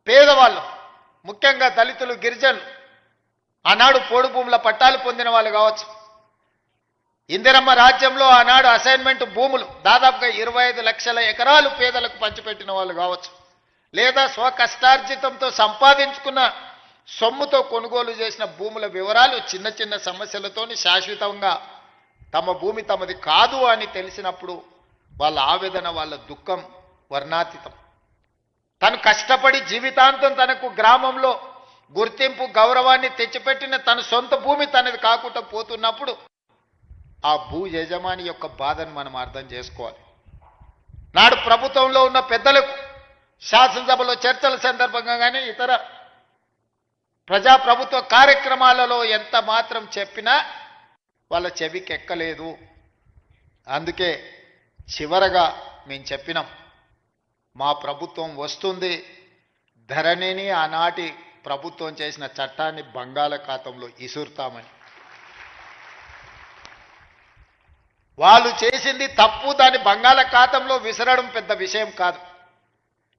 పేదవాళ్ళు, ముఖ్యంగా దళితులు, గిరిజనులు, ఆనాడు పోడు భూముల పట్టాలు పొందిన వాళ్ళు కావచ్చు. ఇందిరమ్మ రాజ్యంలో ఆనాడు అసైన్మెంట్ భూములు దాదాపుగా 25 లక్షల ఎకరాలు పేదలకు పంచిపెట్టిన వాళ్ళు కావచ్చు. లేదా స్వకష్టార్జితంతో సంపాదించుకున్న సొమ్ముతో కొనుగోలు చేసిన భూముల వివరాలు చిన్న చిన్న సమస్యలతోని శాశ్వతంగా తమ భూమి తమది కాదు అని తెలిసినప్పుడు వాళ్ళ ఆవేదన, వాళ్ళ దుఃఖం వర్ణాతీతం. తను కష్టపడి జీవితాంతం తనకు గ్రామంలో గుర్తింపు, గౌరవాన్ని తెచ్చిపెట్టిన తన సొంత భూమి తనది కాకుండా పోతున్నప్పుడు ఆ భూ యజమాని యొక్క బాధను మనం అర్థం చేసుకోవాలి. నాడు ప్రభుత్వంలో ఉన్న పెద్దలకు శాసనసభలో చర్చల సందర్భంగా కానీ ఇతర ప్రజాప్రభుత్వ కార్యక్రమాలలో ఎంత మాత్రం చెప్పినా వాళ్ళ చెవికి ఎక్కలేదు. అందుకే చివరగా మేము చెప్పినాం, మా ప్రభుత్వం వస్తుంది, ధరణిని ఆనాటి ప్రభుత్వం చేసిన చట్టాన్ని బంగాళాఖాతంలో ఇసురుతామని. వాళ్ళు చేసింది తప్పు, దాన్ని బంగాళాఖాతంలో విసరడం పెద్ద విషయం కాదు.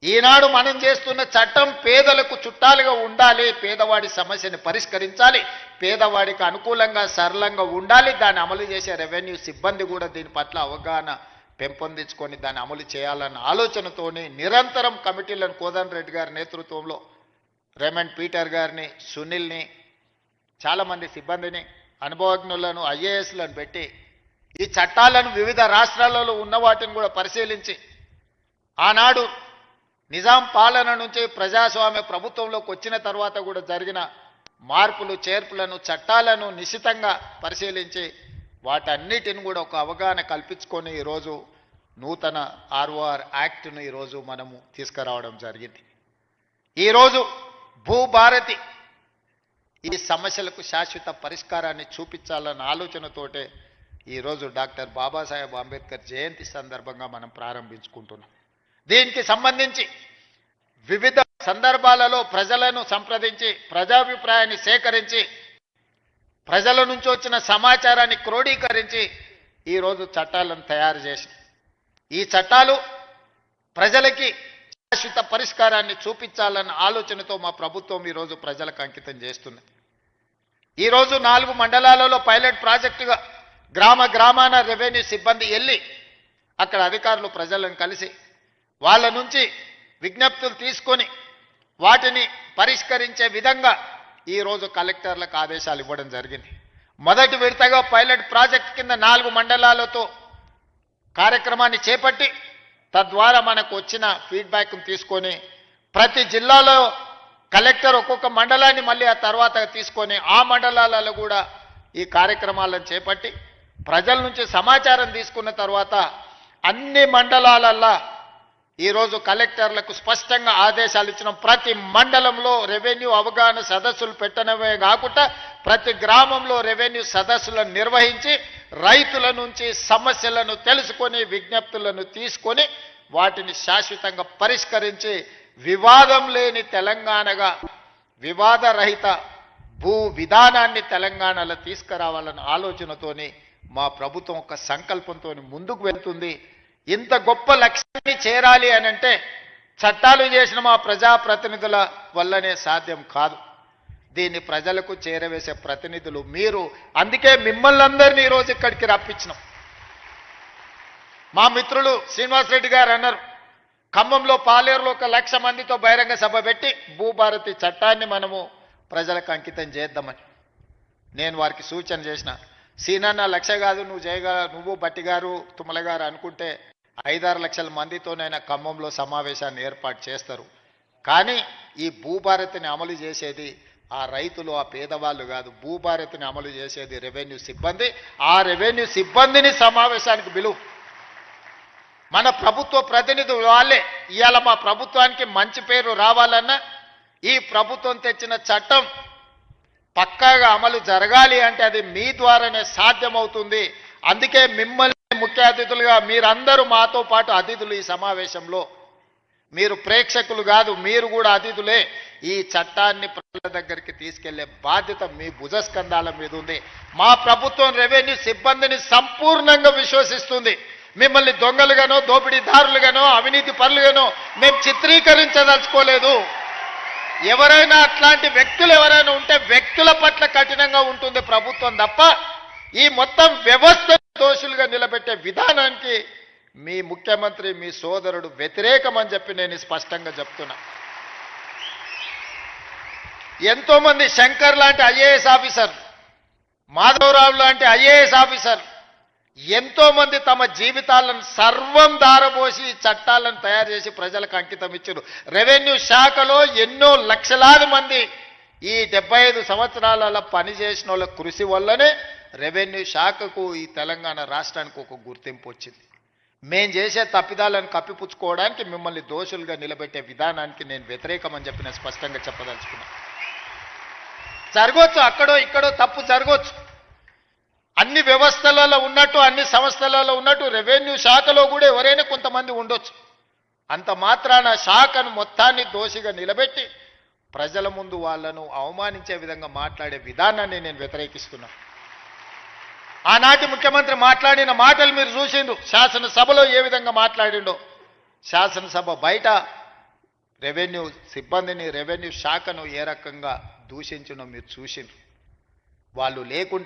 ఈనాడు మనం చేస్తున్న చట్టం పేదలకు చుట్టాలుగా ఉండాలి, పేదవాడి సమస్యని పరిష్కరించాలి, పేదవాడికి అనుకూలంగా సరళంగా ఉండాలి. దాన్ని అమలు చేసే రెవెన్యూ సిబ్బంది కూడా దీని పట్ల అవగాహన పెంపొందించుకొని దాన్ని అమలు చేయాలన్న ఆలోచనతోనే నిరంతరం కమిటీలను కోదండరెడ్డి గారి నేతృత్వంలో రేమండ్ పీటర్ గారిని, సునీల్ని, చాలామంది సిబ్బందిని, అనుభవజ్ఞులను, ఐఏఎస్లను పెట్టి ఈ చట్టాలను వివిధ రాష్ట్రాలలో ఉన్న వాటిని కూడా పరిశీలించి ఆనాడు నిజాం పాలన నుంచి ప్రజాస్వామ్య ప్రభుత్వంలోకి వచ్చిన తర్వాత కూడా జరిగిన మార్పులు, చేర్పులను, చట్టాలను నిశితంగా పరిశీలించి వాటన్నిటిని కూడా ఒక అవగాహన కల్పించుకొని ఈరోజు నూతన ROR యాక్ట్ను ఈరోజు మనము తీసుకురావడం జరిగింది. ఈరోజు భూభారతి ఈ సమస్యలకు శాశ్వత పరిష్కారాన్ని చూపించాలన్న ఆలోచనతోటే ఈరోజు డాక్టర్ బాబాసాహెబ్ అంబేద్కర్ జయంతి సందర్భంగా మనం ప్రారంభించుకుంటున్నాం. దీనికి సంబంధించి వివిధ సందర్భాలలో ప్రజలను సంప్రదించి ప్రజాభిప్రాయాన్ని సేకరించి ప్రజల నుంచి వచ్చిన సమాచారాన్ని క్రోడీకరించి ఈరోజు చట్టాలను తయారు చేసి ఈ చట్టాలు ప్రజలకి శాశ్వత పరిష్కారాన్ని చూపించాలన్న ఆలోచనతో మా ప్రభుత్వం ఈరోజు ప్రజలకు అంకితం చేస్తున్నది. ఈరోజు 4 మండలాలలో పైలట్ ప్రాజెక్టుగా గ్రామాన రెవెన్యూ సిబ్బంది వెళ్ళి అక్కడ అధికారులు ప్రజలను కలిసి వాళ్ళ నుంచి విజ్ఞప్తులు తీసుకొని వాటిని పరిష్కరించే విధంగా ఈరోజు కలెక్టర్లకు ఆదేశాలు ఇవ్వడం జరిగింది. మొదటి విడతగా పైలట్ ప్రాజెక్ట్ కింద 4 మండలాలతో కార్యక్రమాన్ని చేపట్టి తద్వారా మనకు వచ్చిన ఫీడ్బ్యాక్ను తీసుకొని ప్రతి జిల్లాలో కలెక్టర్ ఒక్కొక్క మండలాన్ని మళ్ళీ ఆ తర్వాత తీసుకొని ఆ మండలాలలో కూడా ఈ కార్యక్రమాలను చేపట్టి ప్రజల నుంచి సమాచారం తీసుకున్న తర్వాత అన్ని మండలాలల్లో ఈరోజు కలెక్టర్లకు స్పష్టంగా ఆదేశాలు ఇచ్చిన ప్రతి మండలంలో రెవెన్యూ అవగాహన సదస్సులు పెట్టడమే కాకుండా ప్రతి గ్రామంలో రెవెన్యూ సదస్సులను నిర్వహించి రైతుల నుంచి సమస్యలను తెలుసుకొని విజ్ఞప్తులను తీసుకొని వాటిని శాశ్వతంగా పరిష్కరించి వివాదం లేని తెలంగాణగా, వివాదరహిత భూ విధానాన్ని తెలంగాణలో తీసుకురావాలన్న ఆలోచనతోని మా ప్రభుత్వం ఒక సంకల్పంతో ముందుకు వెళ్తుంది. ఇంత గొప్ప లక్ష్యాన్ని చేరాలి అని అంటే చట్టాలు చేసిన మా ప్రజాప్రతినిధుల వల్లనే సాధ్యం కాదు. దీన్ని ప్రజలకు చేరవేసే ప్రతినిధులు మీరు. అందుకే మిమ్మల్ని అందరినీ ఈరోజు ఇక్కడికి రప్పించినాం. మా మిత్రులు శ్రీనివాసరెడ్డి గారు అన్నారు, ఖమ్మంలో పాలేరులో 1,00,000 మందితో బహిరంగ సభ పెట్టి భూభారతి చట్టాన్ని మనము ప్రజలకు అంకితం చేద్దామని. నేను వారికి సూచన చేసిన, సీనన్న 1,00,000 కాదు, నువ్వు బట్టి గారు, తుమ్మల గారు అనుకుంటే 5-6 లక్షల మందితోనైనా ఖమ్మంలో సమావేశాన్ని ఏర్పాటు చేస్తారు. కానీ ఈ భూభారతిని అమలు చేసేది ఆ రైతులు, ఆ పేదవాళ్ళు కాదు. భూభారతిని అమలు చేసేది రెవెన్యూ సిబ్బంది. ఆ రెవెన్యూ సిబ్బందిని సమావేశానికి పిలువు. మన ప్రభుత్వ ప్రతినిధులు వాళ్ళే. ఇవాళ మా ప్రభుత్వానికి మంచి పేరు రావాలన్నా ఈ ప్రభుత్వం తెచ్చిన చట్టం పక్కాగా అమలు జరగాలి అంటే అది మీ ద్వారానే సాధ్యమవుతుంది. అందుకే మిమ్మల్ని ముఖ్య అతిథులుగా మీరందరూ మాతో పాటు అతిథులు. ఈ సమావేశంలో మీరు ప్రేక్షకులు కాదు, మీరు కూడా అతిథులే. ఈ చట్టాన్ని ప్రజల దగ్గరికి తీసుకెళ్లే బాధ్యత మీ భుజస్కంధాల మీద ఉంది. మా ప్రభుత్వం రెవెన్యూ సిబ్బందిని సంపూర్ణంగా విశ్వసిస్తుంది. మిమ్మల్ని దొంగలుగానో, దోపిడీదారులుగానో, అవినీతి పరులుగానో మేము చిత్రీకరించదలుచుకోలేదు. ఎవరైనా అట్లాంటి వ్యక్తులు ఎవరైనా ఉంటే వ్యక్తుల పట్ల కఠినంగా ఉంటుంది ప్రభుత్వం తప్ప ఈ మొత్తం వ్యవస్థ దోషులుగా నిలబెట్టే విధానానికి మీ ముఖ్యమంత్రి మీ సోదరుడు వ్యతిరేకమని చెప్పి నేను స్పష్టంగా చెప్తున్నా. ఎంతో మంది శంకర్ లాంటి ఐఏఎస్ ఆఫీసర్, మాధవరావు లాంటి ఐఏఎస్ ఆఫీసర్ ఎంతో మంది తమ జీవితాలను సర్వం దారబోసి చట్టాలను తయారు చేసి ప్రజలకు అంకితం ఇచ్చారు. రెవెన్యూ శాఖలో ఎన్నో లక్షలాది మంది ఈ 75 సంవత్సరాల పనిచేసిన వాళ్ళ కృషి వల్లనే రెవెన్యూ శాఖకు ఈ తెలంగాణ రాష్ట్రానికి ఒక గుర్తింపు వచ్చింది. మేం చేసే తప్పిదాలను కప్పిపుచ్చుకోవడానికి మిమ్మల్ని దోషులుగా నిలబెట్టే విధానానికి నేను వ్యతిరేకమని చెప్పి నేను స్పష్టంగా చెప్పదలుచుకున్నాను. జరగవచ్చు, అక్కడో ఇక్కడో తప్పు జరగవచ్చు. అన్ని వ్యవస్థలలో ఉన్నట్టు అన్ని సంస్థలలో ఉన్నట్టు రెవెన్యూ శాఖలో కూడా ఎవరైనా కొంతమంది ఉండొచ్చు. అంత మాత్రాన శాఖను మొత్తాన్ని దోషిగా నిలబెట్టి ప్రజల ముందు వాళ్ళను అవమానించే విధంగా మాట్లాడే విధానాన్ని నేను వ్యతిరేకిస్తున్నా. ఆనాటి ముఖ్యమంత్రి మాట్లాడిన మాటలు మీరు చూసిండ్రు. శాసనసభలో ఏ విధంగా మాట్లాడిండో, శాసనసభ బయట రెవెన్యూ సిబ్బందిని రెవెన్యూ శాఖను ఏ రకంగా దూషించినో మీరు చూసిండ్రు. వాళ్ళు లేకుంటే